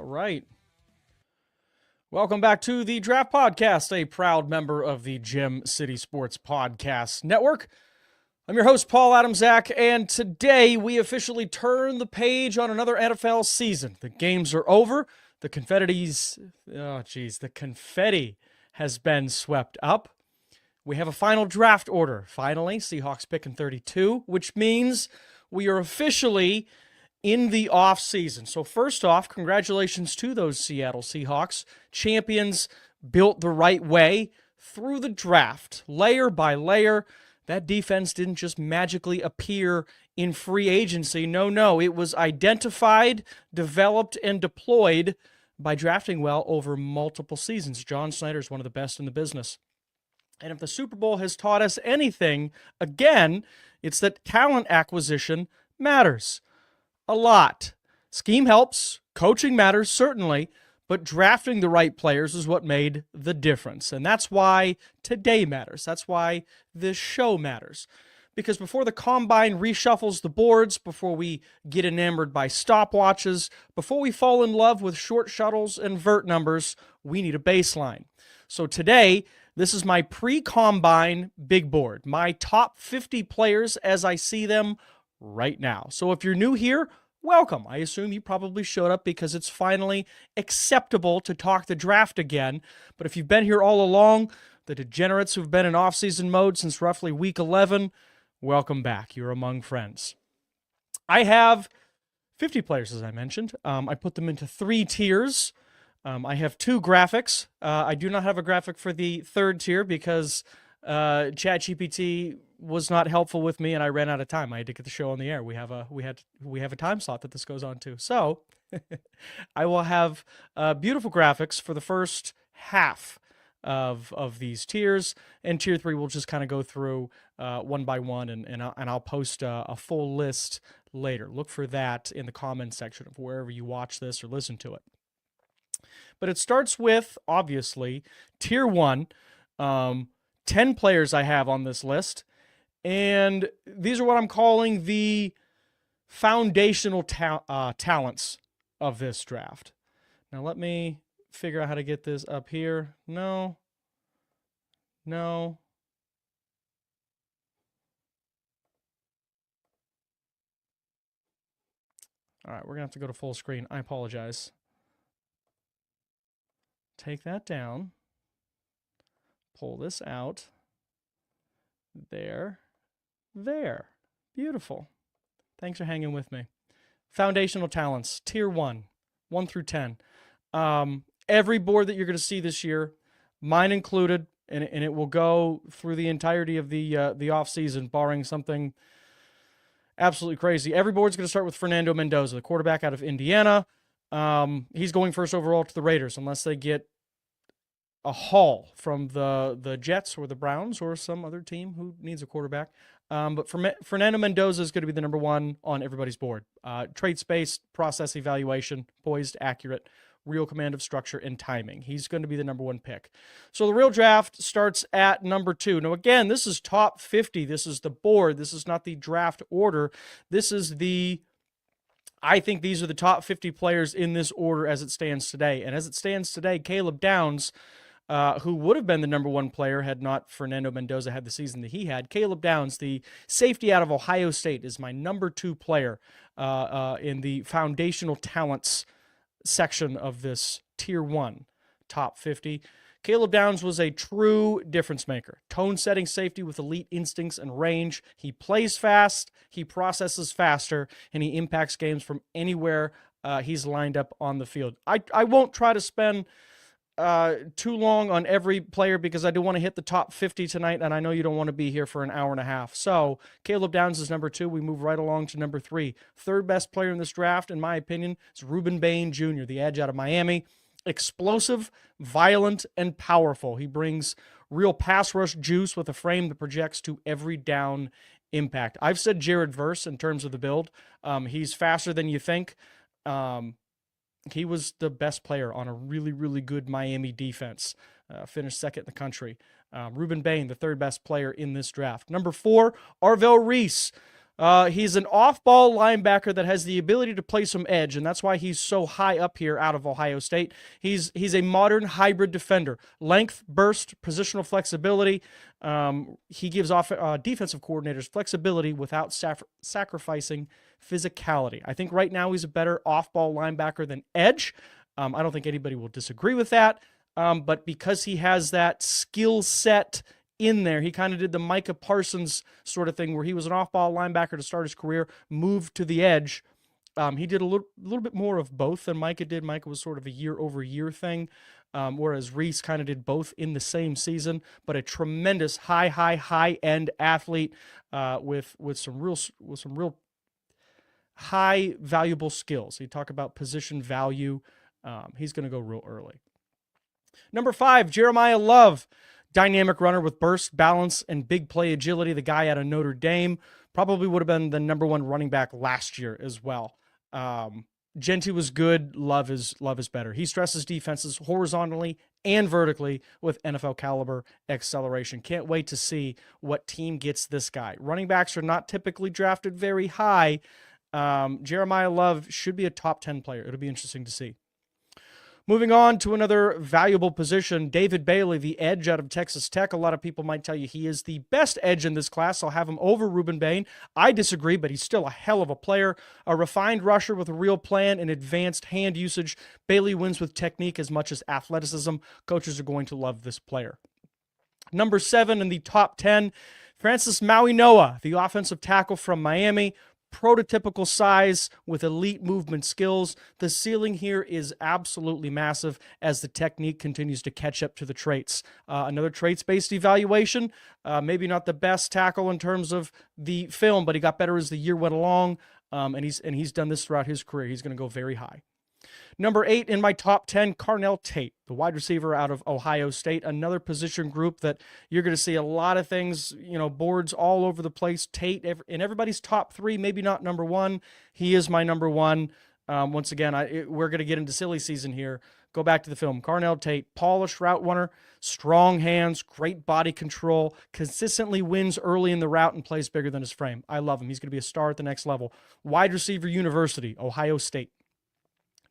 right. Welcome back to the Draft Podcast, a proud member of the Gem City Sports Podcast Network. I'm your host, Paul Adamaszek, and today we officially turn the page on another NFL season. The games are over. The confetti has been swept up. We have a final draft order. Finally, Seahawks pick in 32, which means we are officially in the off season. So first off, congratulations to those Seattle Seahawks. Champions built the right way through the draft, layer by layer. That defense didn't just magically appear in free agency. No, it was identified, developed, and deployed by drafting well over multiple seasons. John Snyder is one of the best in the business. And if the Super Bowl has taught us anything, again, it's that talent acquisition matters a lot. Scheme helps, coaching matters, certainly, but drafting the right players is what made the difference. And that's why today matters. That's why this show matters. Because before the Combine reshuffles the boards, before we get enamored by stopwatches, before we fall in love with short shuttles and vert numbers, we need a baseline. So today, this is my pre-Combine Big Board, my top 50 players as I see them right now. So if you're new here, welcome. I assume you probably showed up because it's finally acceptable to talk the draft again. But if you've been here all along, the degenerates who've been in off-season mode since roughly week 11, welcome back. You're among friends. I have 50 players, as I mentioned. I put them into 3 tiers. I have 2 graphics. I do not have a graphic for the 3rd tier because ChatGPT was not helpful with me, and I ran out of time. I had to get the show on the air. We have a time slot that this goes on to. So I will have beautiful graphics for the first half of these tiers, and tier 3 we'll just kind of go through one by one, and I'll post a full list later. Look for that in the comments section of wherever you watch this or listen to it. But it starts with, obviously, tier 1, 10 players I have on this list. And these are what I'm calling the foundational talents of this draft. Now, let me figure out how to get this up here. No. All right, we're going to have to go to full screen. I apologize. Take that down. Pull this out. There. Beautiful. Thanks for hanging with me. Foundational talents, tier 1 through 10. Every board that you're going to see this year, mine included, and it will go through the entirety of the off season, barring something absolutely crazy. Every board's going to start with Fernando Mendoza, the quarterback out of Indiana. He's going first overall to the Raiders, unless they get a haul from the Jets or the Browns or some other team who needs a quarterback. But Fernando Mendoza is going to be the number 1 on everybody's board. Trait space, process evaluation, poised, accurate, real command of structure, and timing. He's going to be the number 1 pick. So the real draft starts at number 2. Now, again, this is top 50. This is the board. This is not the draft order. I think these are the top 50 players in this order as it stands today. And as it stands today, Caleb Downs, who would have been the number 1 player had not Fernando Mendoza had the season that he had. Caleb Downs, the safety out of Ohio State, is my number 2 player in the foundational talents section of this tier 1 top 50. Caleb Downs was a true difference maker. Tone-setting safety with elite instincts and range. He plays fast, he processes faster, and he impacts games from anywhere he's lined up on the field. I won't try to spend too long on every player because I do want to hit the top 50 tonight, and I know you don't want to be here for an hour and a half. So Caleb Downs is number 2. We move right along to number 3. Third best player in this draft, in my opinion, is Ruben Bain Jr., the edge out of Miami. Explosive, violent, and powerful. He brings real pass rush juice with a frame that projects to every down impact. I've said Jared Verse in terms of the build. He's faster than you think. He was the best player on a really, really good Miami defense. Finished second in the country. Ruben Bain, the third best player in this draft. Number 4, Arvell Reese. He's an off-ball linebacker that has the ability to play some edge, and that's why he's so high up here out of Ohio State. He's a modern hybrid defender. Length, burst, positional flexibility. He gives defensive coordinators flexibility without sacrificing physicality. I think right now he's a better off-ball linebacker than edge. I don't think anybody will disagree with that, but because he has that skill set in there, he kind of did the Micah Parsons sort of thing where he was an off-ball linebacker to start his career, moved to the edge. He did a little bit more of both than Micah did. Micah was sort of a year-over-year thing, whereas Reese kind of did both in the same season, but a tremendous high-end athlete with some real high valuable skills. You talk about position value. He's going to go real early. Number 5, Jeremiah Love. Dynamic runner with burst, balance, and big play agility. The guy out of Notre Dame probably would have been the number 1 running back last year as well. Gentry was good. Love is better. He stresses defenses horizontally and vertically with NFL caliber acceleration. Can't wait to see what team gets this guy. Running backs are not typically drafted very high. Jeremiah Love should be a top 10 player. It'll be interesting to see. Moving on to another valuable position, David Bailey, the edge out of Texas Tech. A lot of people might tell you he is the best edge in this class. I'll have him over Ruben Bain. I disagree, but he's still a hell of a player. A refined rusher with a real plan and advanced hand usage. Bailey wins with technique as much as athleticism. Coaches are going to love this player. Number 7 in the top 10, Francis Maui-Noa, the offensive tackle from Miami. Prototypical size with elite movement skills. The ceiling here is absolutely massive as the technique continues to catch up to the traits. Another traits-based evaluation, maybe not the best tackle in terms of the film, but he got better as the year went along, and he's done this throughout his career. He's going to go very high. Number 8 in my top 10, Carnell Tate, the wide receiver out of Ohio State. Another position group that you're going to see a lot of things, boards all over the place. Tate in everybody's top 3, maybe not number 1. He is my number 1. Once again, we're going to get into silly season here. Go back to the film. Carnell Tate, polished route runner, strong hands, great body control, consistently wins early in the route and plays bigger than his frame. I love him. He's going to be a star at the next level. Wide receiver university, Ohio State.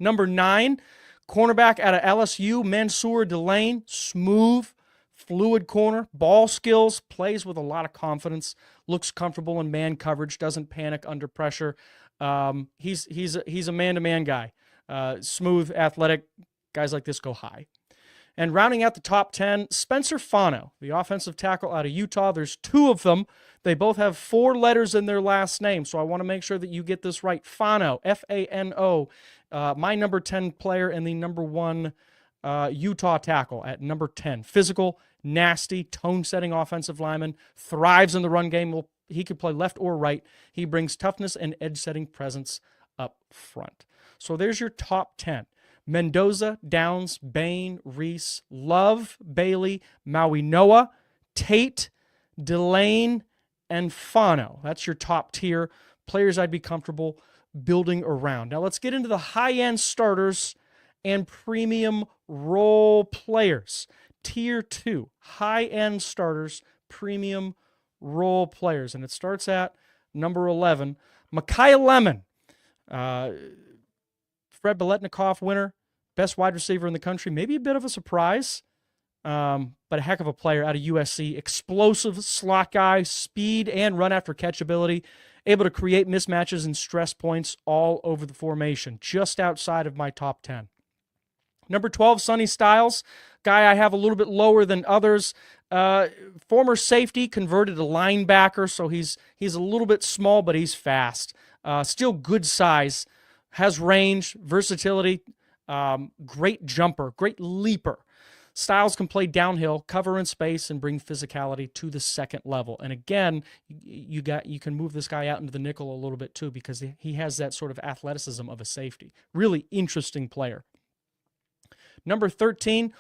Number 9, cornerback out of LSU, Mansour Delane, smooth, fluid corner, ball skills, plays with a lot of confidence, looks comfortable in man coverage, doesn't panic under pressure. He's a man-to-man guy, smooth, athletic. Guys like this go high. And rounding out the top 10, Spencer Fano, the offensive tackle out of Utah. There's 2 of them. They both have 4 letters in their last name, so I want to make sure that you get this right. Fano, F-A-N-O, my number 10 player and the number 1 Utah tackle at number 10. Physical, nasty, tone-setting offensive lineman, thrives in the run game. He could play left or right. He brings toughness and edge-setting presence up front. So there's your top 10. Mendoza, Downs, Bain, Reese, Love, Bailey, Maui-Noa, Tate, Delane, and Fano. That's your top tier. Players I'd be comfortable building around. Now let's get into the high-end starters and premium role players. Tier 2, high-end starters, premium role players. And it starts at number 11, Micaiah Lemon. Fred Biletnikoff winner, best wide receiver in the country. Maybe a bit of a surprise, but a heck of a player out of USC. Explosive slot guy, speed and run after catch ability, able to create mismatches and stress points all over the formation, just outside of my top 10. Number 12, Sonny Styles, guy I have a little bit lower than others. Former safety, converted to linebacker, so he's a little bit small, but he's fast. Still good size. Has range, versatility, great jumper, great leaper. Styles can play downhill, cover in space, and bring physicality to the second level. And again, you can move this guy out into the nickel a little bit too because he has that sort of athleticism of a safety. Really interesting player. Number 13,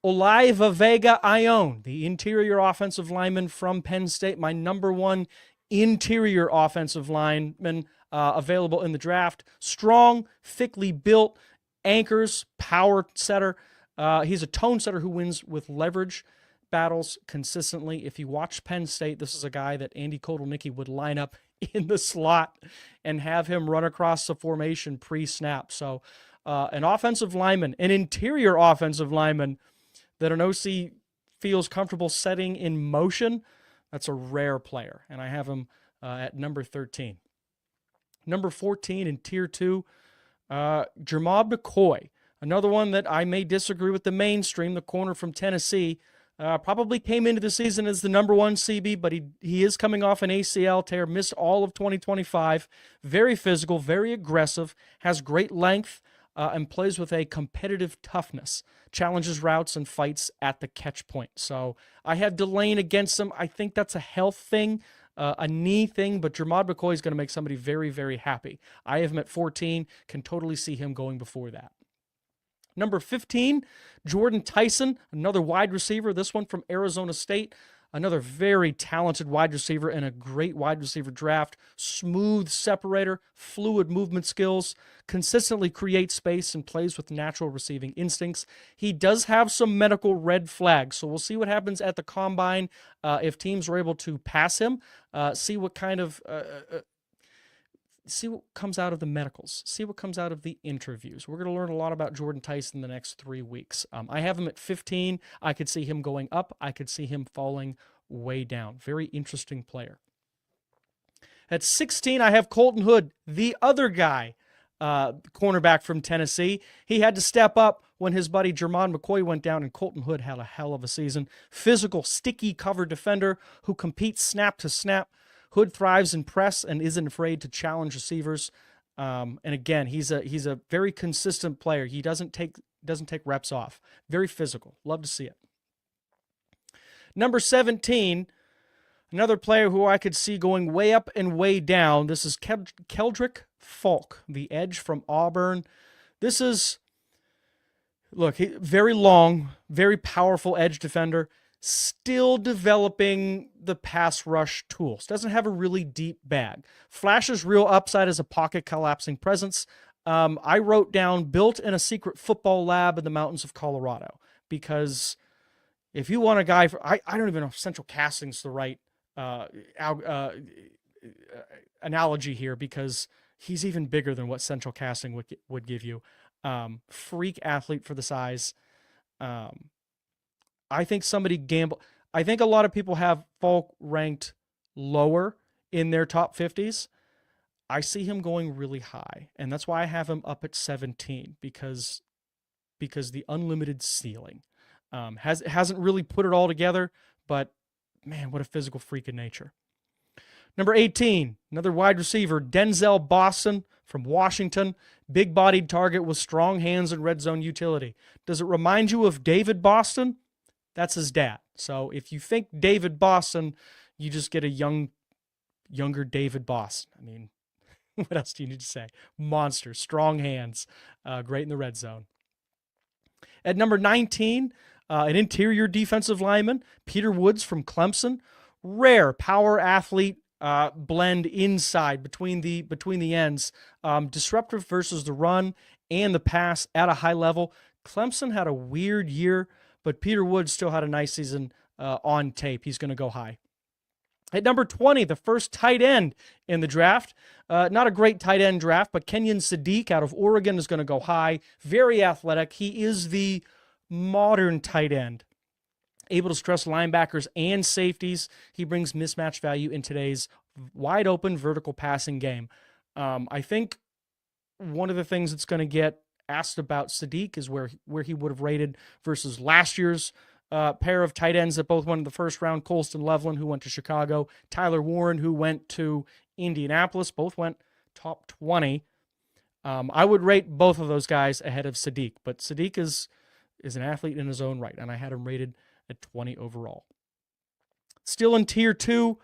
Olaiva Vega Ione, the interior offensive lineman from Penn State, my number 1 interior offensive lineman available in the draft. Strong, thickly built, anchors, power setter. He's a tone setter who wins with leverage, battles consistently. If you watch Penn State, this is a guy that Andy Kotelnicki would line up in the slot and have him run across the formation pre-snap. So an offensive lineman, an interior offensive lineman that an OC feels comfortable setting in motion, that's a rare player. And I have him at number 13. Number 14 in Tier 2, Jermod McCoy. Another one that I may disagree with the mainstream, the corner from Tennessee. Probably came into the season as the number 1 CB, but he is coming off an ACL tear, missed all of 2025. Very physical, very aggressive, has great length, and plays with a competitive toughness. Challenges routes and fights at the catch point. So I have Delane against him. I think that's a health thing, a knee thing, but Jermod McCoy is going to make somebody very, very happy. I have him at 14, can totally see him going before that. Number 15, Jordan Tyson, another wide receiver, this one from Arizona State. Another very talented wide receiver and a great wide receiver draft. Smooth separator, fluid movement skills, consistently creates space and plays with natural receiving instincts. He does have some medical red flags, so we'll see what happens at the combine if teams are able to pass him, see what kind of... see what comes out of the medicals, see what comes out of the interviews. We're going to learn a lot about Jordan Tyson the next 3 weeks. I have him at 15. I could see him going up. I could see him falling way down. Very interesting player. At 16, I have Colton Hood, the other guy, cornerback from Tennessee. He had to step up when his buddy Jermod McCoy went down, and Colton Hood had a hell of a season. Physical, sticky cover defender who competes snap to snap. Hood thrives in press and isn't afraid to challenge receivers. And again, he's a very consistent player. He doesn't take reps off. Very physical. Love to see it. Number 17, another player who I could see going way up and way down. This is Keldrick Falk, the edge from Auburn. This is, look, very long, very powerful edge defender. Still developing the pass rush tools. Doesn't have a really deep bag. Flashes real upside as a pocket collapsing presence. I wrote down built in a secret football lab in the mountains of Colorado, because if you want a guy for, I don't even know if central casting's the right analogy here, because he's even bigger than what central casting would give you. Freak athlete for the size. I think somebody gamble. I think a lot of people have Falk ranked lower in their top 50s. I see him going really high, and that's why I have him up at 17, because the unlimited ceiling. Hasn't really put it all together, but man, what a physical freak of nature. Number 18, another wide receiver, Denzel Boston from Washington. Big-bodied target with strong hands and red zone utility. Does it remind you of David Boston? That's his dad. So if you think David Boston, you just get a younger David Boston. I mean, what else do you need to say? Monster, strong hands, great in the red zone. At number 19, an interior defensive lineman, Peter Woods from Clemson. Rare power athlete, blend inside between the ends. Disruptive versus the run and the pass at a high level. Clemson had a weird year, but Peter Woods still had a nice season on tape. He's going to go high. At number 20, the first tight end in the draft. Not a great tight end draft, but Kenyon Sadiq out of Oregon is going to go high. Very athletic. He is the modern tight end, able to stress linebackers and safeties. He brings mismatch value in today's wide open vertical passing game. I think one of the things that's going to get asked about Sadiq is where he would have rated versus last year's pair of tight ends that both went in the first round. Colston Loveland, who went to Chicago. Tyler Warren, who went to Indianapolis. Both went top 20. I would rate both of those guys ahead of Sadiq, but Sadiq is an athlete in his own right, and I had him rated at 20 overall. Still in Tier 2,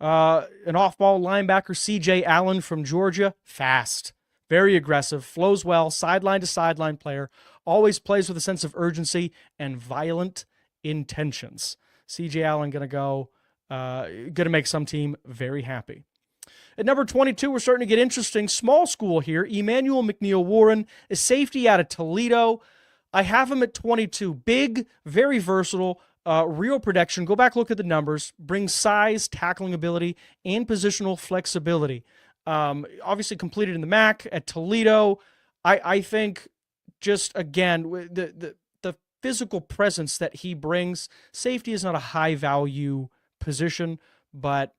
an off-ball linebacker, C.J. Allen from Georgia. Fast, very aggressive, flows well, sideline-to-sideline player, always plays with a sense of urgency and violent intentions. C.J. Allen going to make some team very happy. At number 22, we're starting to get interesting. Small school here. Emmanuel McNeil Warren, a safety out of Toledo. I have him at 22. Big, very versatile, Real production, go back, look at the numbers, brings size, tackling ability, and positional flexibility. Obviously completed in the MAC at Toledo. I think just, again, the physical presence that he brings. Safety is not a high value position, but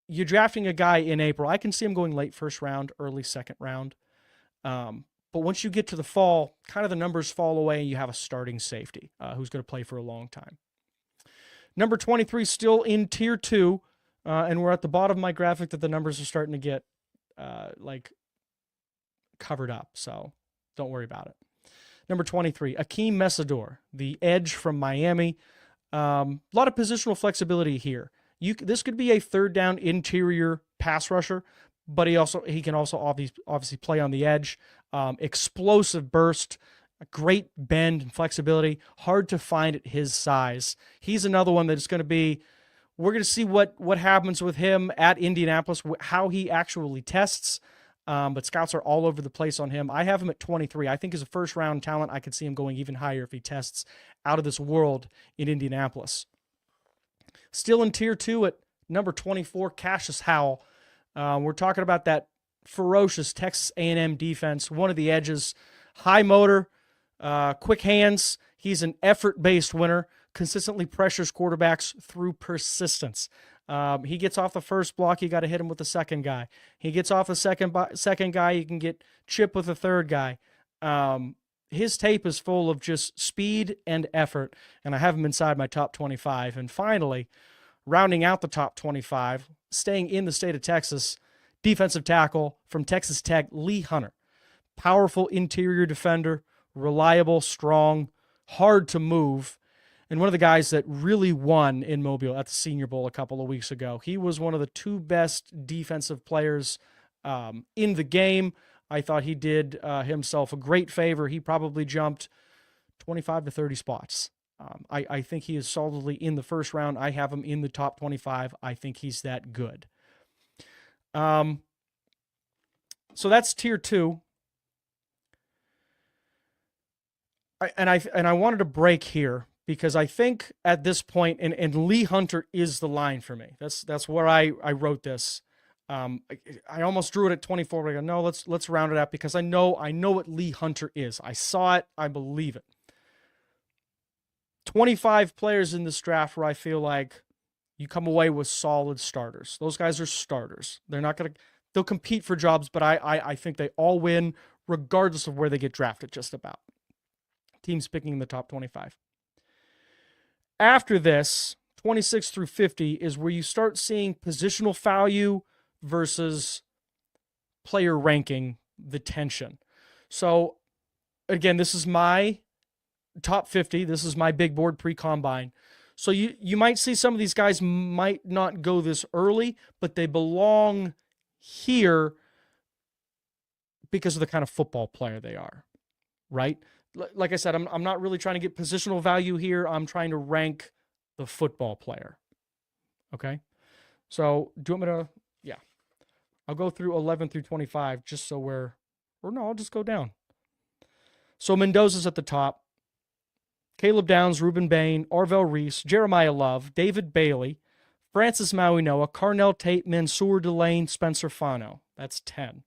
you're drafting a guy in April. I can see him going late first round, early second round. But once you get to the fall, kind of the numbers fall away and you have a starting safety who's going to play for a long time. Number 23 still in tier 2, and we're at the bottom of my graphic that the numbers are starting to get like covered up, so don't worry about it. Number 23, Akeem Mesidor, the edge from Miami. A lot of positional flexibility here. This could be a third down interior pass rusher, but he can also obviously play on the edge. Explosive burst, a great bend and flexibility. Hard to find at his size. He's another one that's going to be. We're going to see what happens with him at Indianapolis, how he actually tests. But scouts are all over the place on him. I have him at 23. I think as a first-round talent, I could see him going even higher if he tests out of this world in Indianapolis. Still in Tier 2 at number 24, Cassius Howell. We're talking about that ferocious Texas A&M defense, one of the edges. High motor, quick hands. He's an effort-based winner, consistently pressures quarterbacks through persistence. He gets off the first block, you got to hit him with the second guy. He gets off the second guy, you can get chip with the third guy. His tape is full of just speed and effort, and I have him inside my top 25. And finally, rounding out the top 25, staying in the state of Texas, defensive tackle from Texas Tech, Lee Hunter. Powerful interior defender, reliable, strong, hard to move, and one of the guys that really won in Mobile at the Senior Bowl a couple of weeks ago. He was one of the 2 best defensive players in the game. I thought he did himself a great favor. He probably jumped 25 to 30 spots. I think he is solidly in the first round. I have him in the top 25. I think he's that good. So that's Tier 2. I wanted to break here because I think at this point, and Lee Hunter is the line for me. That's where I wrote this. I almost drew it at 24, but I go, no, let's round it up because I know what Lee Hunter is. I saw it, I believe it. 25 players in this draft where I feel like you come away with solid starters. Those guys are starters. They'll compete for jobs, but I think they all win regardless of where they get drafted, just about. Teams picking in the top 25. After this, 26 through 50 is where you start seeing positional value versus player ranking, the tension. So, again, this is my top 50. This is my big board pre-combine. So you might see some of these guys might not go this early, but they belong here because of the kind of football player they are, right? Like I said, I'm not really trying to get positional value here. I'm trying to rank the football player. Okay? So do you want me to, yeah. I'll go through 11 through 25 just so I'll just go down. So Mendoza's at the top. Caleb Downs, Reuben Bain, Arvell Reese, Jeremiah Love, David Bailey, Francis Mauinoa, Carnell Tate, Mansour Delane, Spencer Fano. That's 10.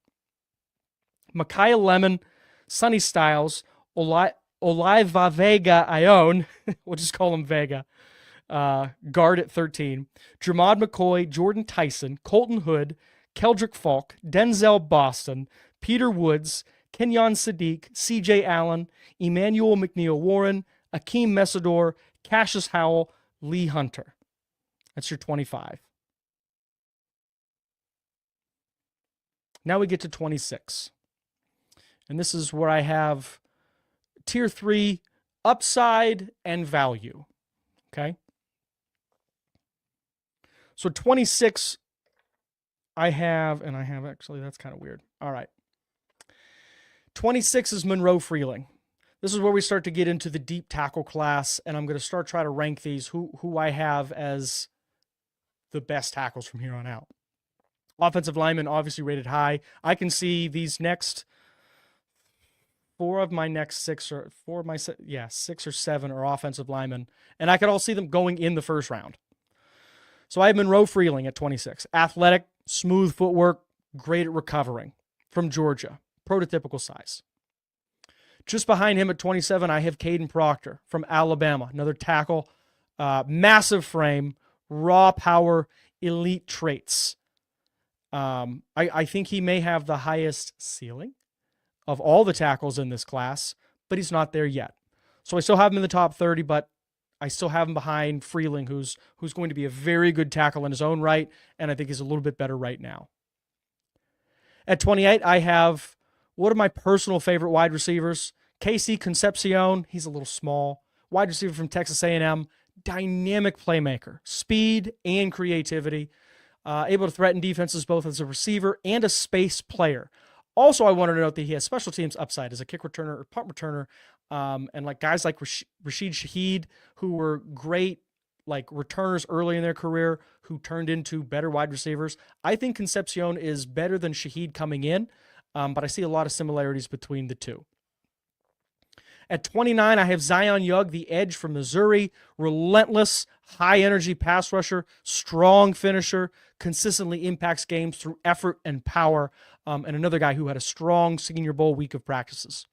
Micaiah Lemon, Sonny Styles, Olaiva Vega Ione, we'll just call him Vega, guard at 13. Jermod McCoy, Jordan Tyson, Colton Hood, Keldrick Falk, Denzel Boston, Peter Woods, Kenyon Sadiq, CJ Allen, Emmanuel McNeil Warren, Akeem Mesidor, Cassius Howell, Lee Hunter. That's your 25. Now we get to 26. And this is where I have Tier 3, upside and value. Okay? So 26, actually, that's kind of weird. All right. 26 is Monroe Freeling. This is where we start to get into the deep tackle class, and I'm going to try to rank these, who I have as the best tackles from here on out. Offensive linemen obviously rated high. I can see these next 4 of my next 6 or 7 are offensive linemen, and I could all see them going in the first round. So I have Monroe Freeling at 26. Athletic, smooth footwork, great at recovering, from Georgia. Prototypical size. Just behind him at 27, I have Caden Proctor from Alabama. Another tackle, massive frame, raw power, elite traits. I think he may have the highest ceiling of all the tackles in this class, but he's not there yet. So I still have him in the top 30, but I still have him behind Freeling, who's going to be a very good tackle in his own right, and I think he's a little bit better right now. At 28, I have one of my personal favorite wide receivers, Casey Concepcion. He's a little small. Wide receiver from Texas A&M, dynamic playmaker, speed and creativity, able to threaten defenses both as a receiver and a space player. Also, I wanted to note that he has special teams upside as a kick returner or punt returner, and like guys like Rashid Shaheed, who were great like returners early in their career, who turned into better wide receivers. I think Concepcion is better than Shaheed coming in, but I see a lot of similarities between the two. At 29, I have Zion Young, the edge from Missouri, relentless, high-energy pass rusher, strong finisher, consistently impacts games through effort and power, and another guy who had a strong Senior Bowl week of practices.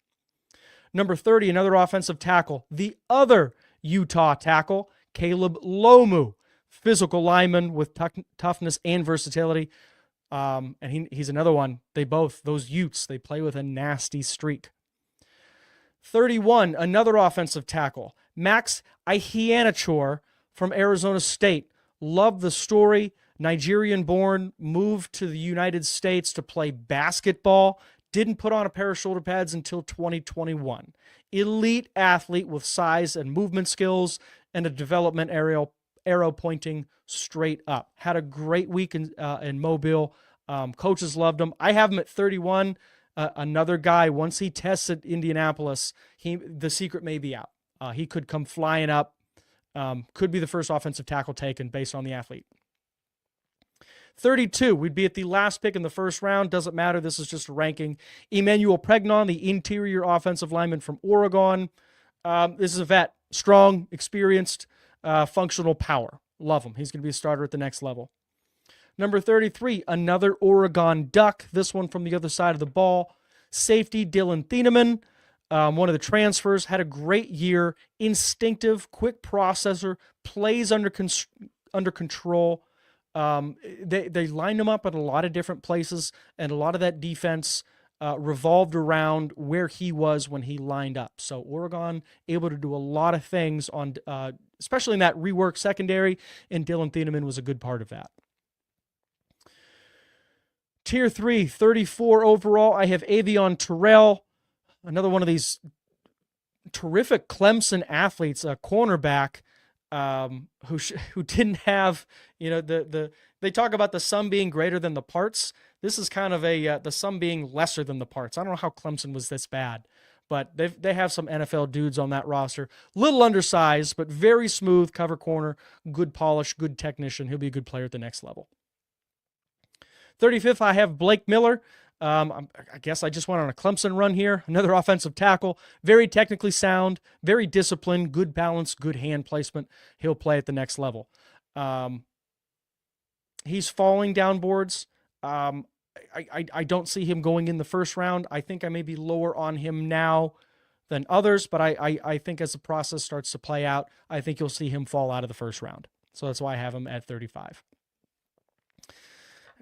Number 30, another offensive tackle, the other Utah tackle, Caleb Lomu, physical lineman with toughness and versatility, and he's another one. Those Utes, they play with a nasty streak. 31, another offensive tackle, Max Iheanacho from Arizona State. Love the story. Nigerian-born, moved to the United States to play basketball. Didn't put on a pair of shoulder pads until 2021. Elite athlete with size and movement skills and a development arrow pointing straight up. Had a great week in Mobile. Coaches loved him. I have him at 31. Another guy, once he tests at Indianapolis, the secret may be out. He could come flying up, could be the first offensive tackle taken based on the athlete. 32, we'd be at the last pick in the first round. Doesn't matter. This is just a ranking. Emmanuel Pregnon, the interior offensive lineman from Oregon. This is a vet, strong, experienced, functional power. Love him. He's going to be a starter at the next level. Number 33, another Oregon Duck, this one from the other side of the ball. Safety, Dylan Thieneman, one of the transfers, had a great year. Instinctive, quick processor, plays under control. They lined him up at a lot of different places, and a lot of that defense revolved around where he was when he lined up. So Oregon able to do a lot of things, on, especially in that rework secondary, and Dylan Thieneman was a good part of that. Tier 3, 34 overall, I have Avion Terrell, another one of these terrific Clemson athletes, a cornerback who didn't have, they talk about the sum being greater than the parts. This is kind of the sum being lesser than the parts. I don't know how Clemson was this bad, but they have some NFL dudes on that roster. Little undersized, but very smooth cover corner, good polish, good technician. He'll be a good player at the next level. 35th, I have Blake Miller. I guess I just went on a Clemson run here. Another offensive tackle, very technically sound, very disciplined, good balance, good hand placement. He'll play at the next level. He's falling down boards. I don't see him going in the first round. I think I may be lower on him now than others, but I think as the process starts to play out, I think you'll see him fall out of the first round. So that's why I have him at 35.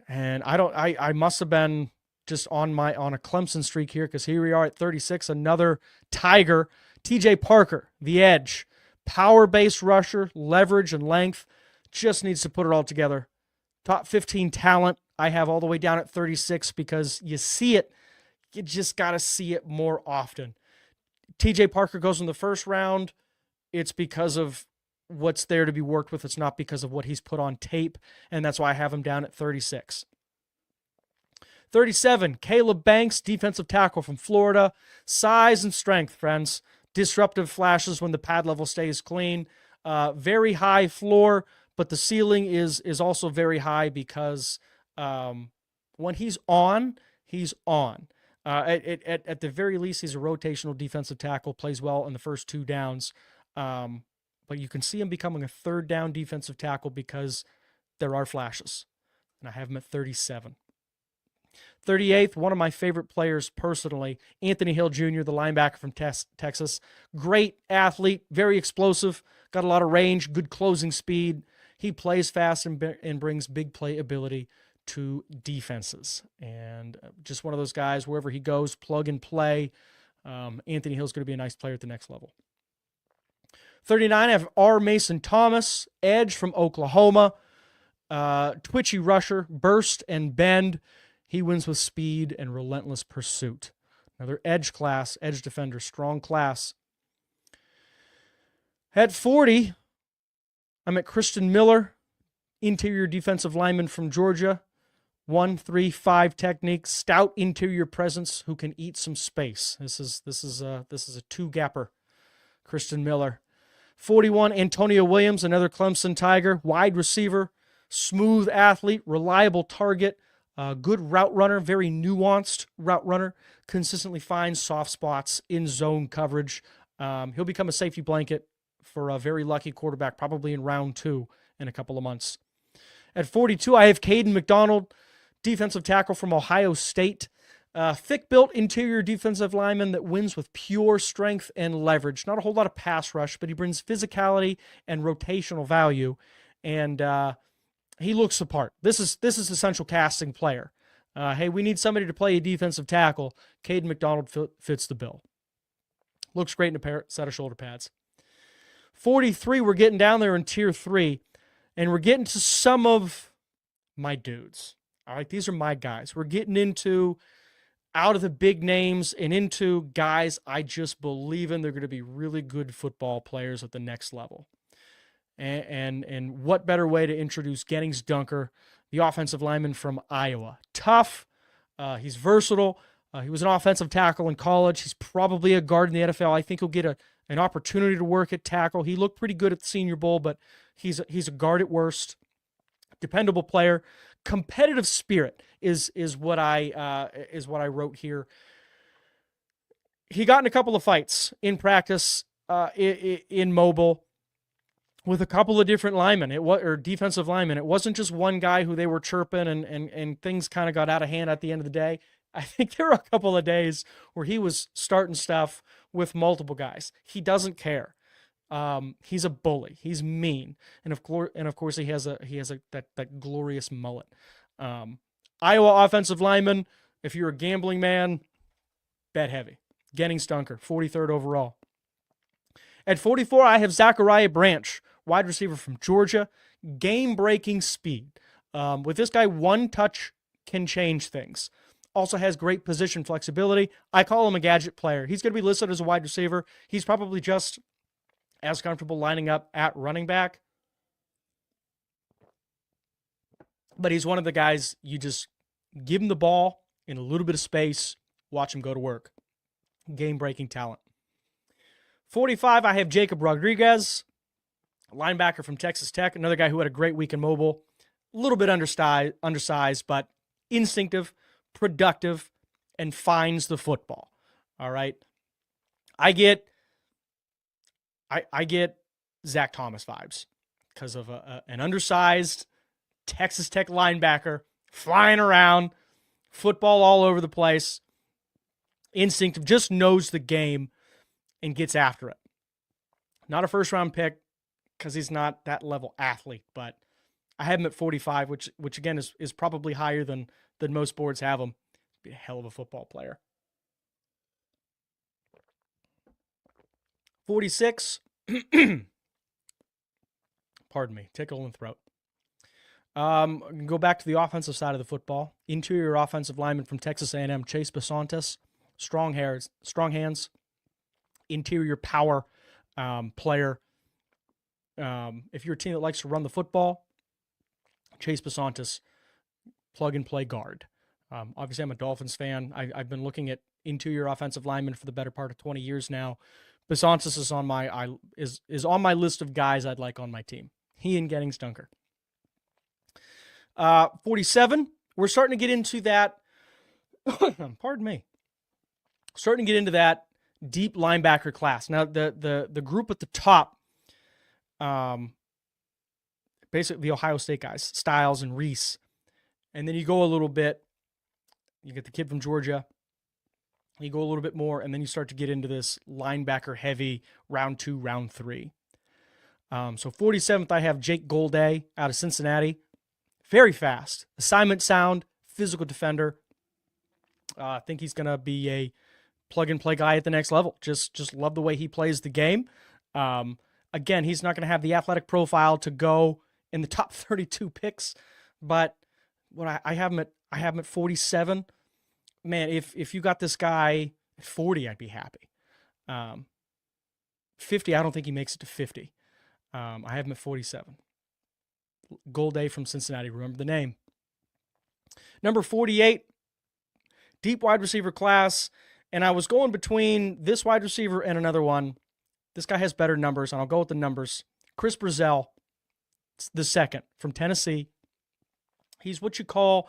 And I must have been just on a Clemson streak here, because here we are at 36, another Tiger, TJ Parker, the edge, power-based rusher, leverage and length, just needs to put it all together. Top 15 talent, I have all the way down at 36 because you see it, you just got to see it more often. TJ Parker goes in the first round, it's because of what's there to be worked with. It's not because of what he's put on tape, and that's why I have him down at 36. 37, Caleb Banks, defensive tackle from Florida. Size and strength, friends. Disruptive flashes when the pad level stays clean. Very high floor, but the ceiling is also very high because when he's on, he's on. At the very least, he's a rotational defensive tackle, plays well in the first 2 downs. But you can see him becoming a 3rd down defensive tackle because there are flashes. And I have him at 37. 38th, one of my favorite players personally, Anthony Hill Jr., the linebacker from Texas. Great athlete, very explosive, got a lot of range, good closing speed. He plays fast and brings big play ability to defenses. And just one of those guys, wherever he goes, plug and play. Anthony Hill's going to be a nice player at the next level. 39, I have R. Mason Thomas, edge from Oklahoma. Twitchy rusher, burst and bend. He wins with speed and relentless pursuit. Another edge defender, strong class. At 40, I'm at Christian Miller, interior defensive lineman from Georgia. 1-3-5 technique, stout interior presence who can eat some space. This is a 2-gapper. Christian Miller. 41, Antonio Williams, another Clemson Tiger, wide receiver, smooth athlete, reliable target, good route runner, very nuanced route runner, consistently finds soft spots in zone coverage. He'll become a safety blanket for a very lucky quarterback, probably in round 2 in a couple of months. At 42, I have Caden McDonald, defensive tackle from Ohio State. Thick-built interior defensive lineman that wins with pure strength and leverage. Not a whole lot of pass rush, but he brings physicality and rotational value, and he looks the part. This is essential casting player. Hey, we need somebody to play a defensive tackle. Caden McDonald fits the bill. Looks great in a set of shoulder pads. 43, we're getting down there in tier 3, and we're getting to some of my dudes. All right, these are my guys. We're getting into out of the big names and into guys I just believe in. They're going to be really good football players at the next level. And what better way to introduce Gettings Dunker, the offensive lineman from Iowa. Tough. He's versatile. He was an offensive tackle in college. He's probably a guard in the NFL. I think he'll get an opportunity to work at tackle. He looked pretty good at the Senior Bowl, but he's a guard at worst. Dependable player. Competitive spirit is what I wrote here. He got in a couple of fights in practice in Mobile with a couple of different linemen, or defensive linemen. It wasn't just one guy who they were chirping and things kind of got out of hand at the end of the day. I think there were a couple of days where he was starting stuff with multiple guys. He doesn't care. He's a bully. He's mean, and of course he has that glorious mullet. Iowa offensive lineman. If you're a gambling man, bet heavy. Gettings Dunker, 43rd overall. At 44, I have Zachariah Branch, wide receiver from Georgia. Game-breaking speed. With this guy, one touch can change things. Also has great position flexibility. I call him a gadget player. He's going to be listed as a wide receiver. He's probably just as comfortable lining up at running back. But he's one of the guys you just give him the ball in a little bit of space, watch him go to work. Game-breaking talent. 45, I have Jacob Rodriguez, a linebacker from Texas Tech, another guy who had a great week in Mobile. A little bit undersized, but instinctive, productive, and finds the football. All right. I get Zach Thomas vibes because of an undersized Texas Tech linebacker flying around, football all over the place, instinctive, just knows the game and gets after it. Not a first-round pick because he's not that level athlete, but I have him at 45, which again is probably higher than most boards have him. Be a hell of a football player. 46. Pardon me, tickle in the throat. Go back to the offensive side of the football. Interior offensive lineman from Texas A&M, Chase Basantes. Strong hands. Interior power player. If you're a team that likes to run the football, Chase Basantes, plug and play guard. Obviously, I'm a Dolphins fan. I've been looking at interior offensive linemen for the better part of 20 years now. Basantes is on my list of guys I'd like on my team. He and Gettings Dunker. 47, we're starting to get into that. Pardon me. starting to get into that deep linebacker class. Now, the group at the top, basically the Ohio State guys, Styles and Reese. And then you go a little bit, you get the kid from Georgia, you go a little bit more, and then you start to get into this linebacker-heavy round 2, round 3. So 47th, I have Jake Golday out of Cincinnati. Very fast. Assignment sound, physical defender. I think he's going to be a plug-and-play guy at the next level. Just love the way he plays the game. Again, he's not going to have the athletic profile to go in the top 32 picks, but what I have him at 47. Man, if you got this guy at 40, I'd be happy. 50, I don't think he makes it to 50. I have him at 47. Golday from Cincinnati, remember the name. Number 48, deep wide receiver class, and I was going between this wide receiver and another one. This guy has better numbers, and I'll go with the numbers. Chris Brazell, the second, from Tennessee. He's what you call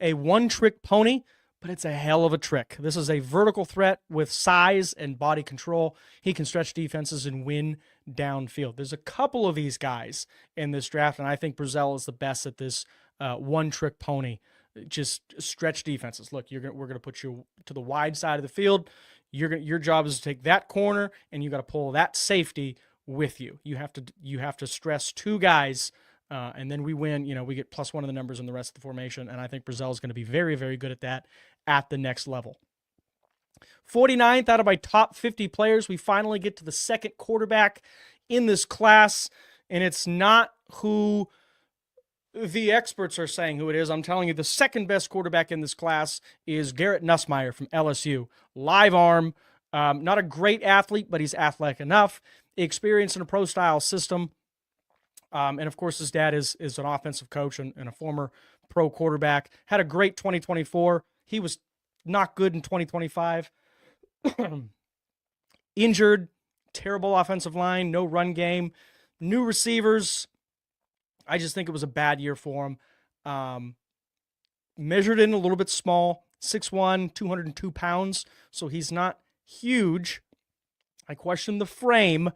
a one-trick pony, but it's a hell of a trick. This is a vertical threat with size and body control. He can stretch defenses and win downfield. There's a couple of these guys in this draft, and I think Brazell is the best at this one-trick pony. Just stretch defenses. Look, we're going to put you to the wide side of the field. Your job is to take that corner, and you got to pull that safety with you. You have to stress two guys. And then we win, we get +1 of the numbers in the rest of the formation. And I think Brazell is going to be very, very good at that at the next level. 49th out of my top 50 players, we finally get to the second quarterback in this class. And it's not who the experts are saying who it is. I'm telling you, the second best quarterback in this class is Garrett Nussmeier from LSU. Live arm, not a great athlete, but he's athletic enough. Experience in a pro-style system. And, of course, his dad is an offensive coach and a former pro quarterback. Had a great 2024. He was not good in 2025. Injured, terrible offensive line, no run game, new receivers. I just think it was a bad year for him. Measured in a little bit small, 6'1", 202 pounds, so he's not huge. I question the frame,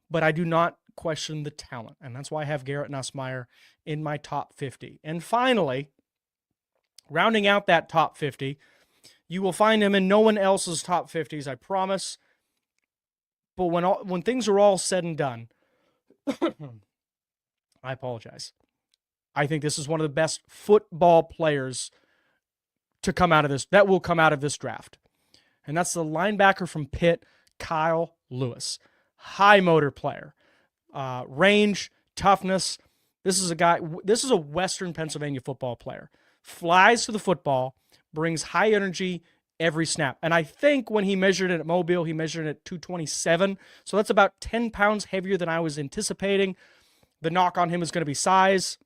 but I do not question the talent, and that's why I have Garrett Nussmeier in my top 50. And finally, rounding out that top 50, you will find him in no one else's top 50s, I promise. But when things are all said and done, I apologize. I think this is one of the best football players to come out of this, that will come out of this draft. And that's the linebacker from Pitt, Kyle Lewis. High motor player. Range, toughness. This is a Western Pennsylvania football player. Flies to the football, brings high energy every snap. And I think when he measured it at Mobile, he measured it at 227. So that's about 10 pounds heavier than I was anticipating. The knock on him is going to be size.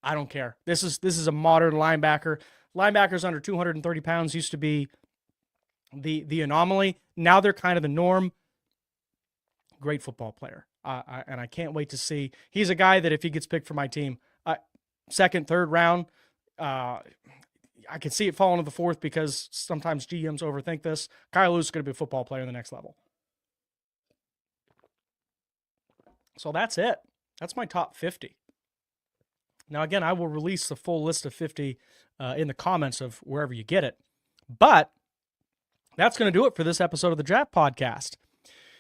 I don't care. This is a modern linebacker. Linebackers under 230 pounds used to be the anomaly. Now they're kind of the norm. Great football player. And I can't wait to see. He's a guy that if he gets picked for my team, second, third round, I can see it falling to the fourth because sometimes GMs overthink this. Kyle Lewis is going to be a football player in the next level. So that's it. That's my top 50. Now, again, I will release the full list of 50 in the comments of wherever you get it. But that's going to do it for this episode of the Draft Podcast.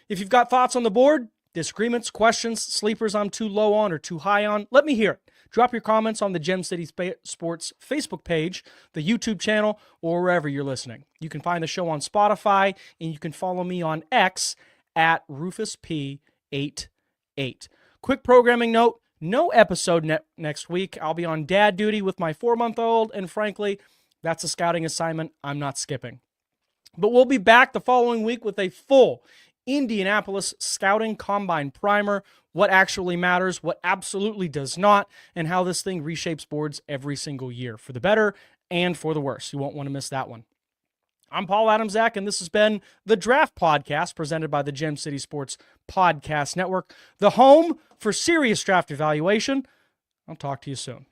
If you've got thoughts on the board, disagreements, questions, sleepers I'm too low on or too high on, let me hear it. Drop your comments on the Gem City Sports Facebook page, the YouTube channel, or wherever you're listening. You can find the show on Spotify, and you can follow me on X at RufusP88. Quick programming note, no episode next week. I'll be on dad duty with my 4-month-old, and frankly, that's a scouting assignment I'm not skipping. But we'll be back the following week with a full Indianapolis Scouting Combine Primer, what actually matters, what absolutely does not, and how this thing reshapes boards every single year, for the better and for the worse. You won't want to miss that one. I'm Paul Adamaszek, and this has been the Draft Podcast presented by the Gem City Sports Podcast Network, the home for serious draft evaluation. I'll talk to you soon.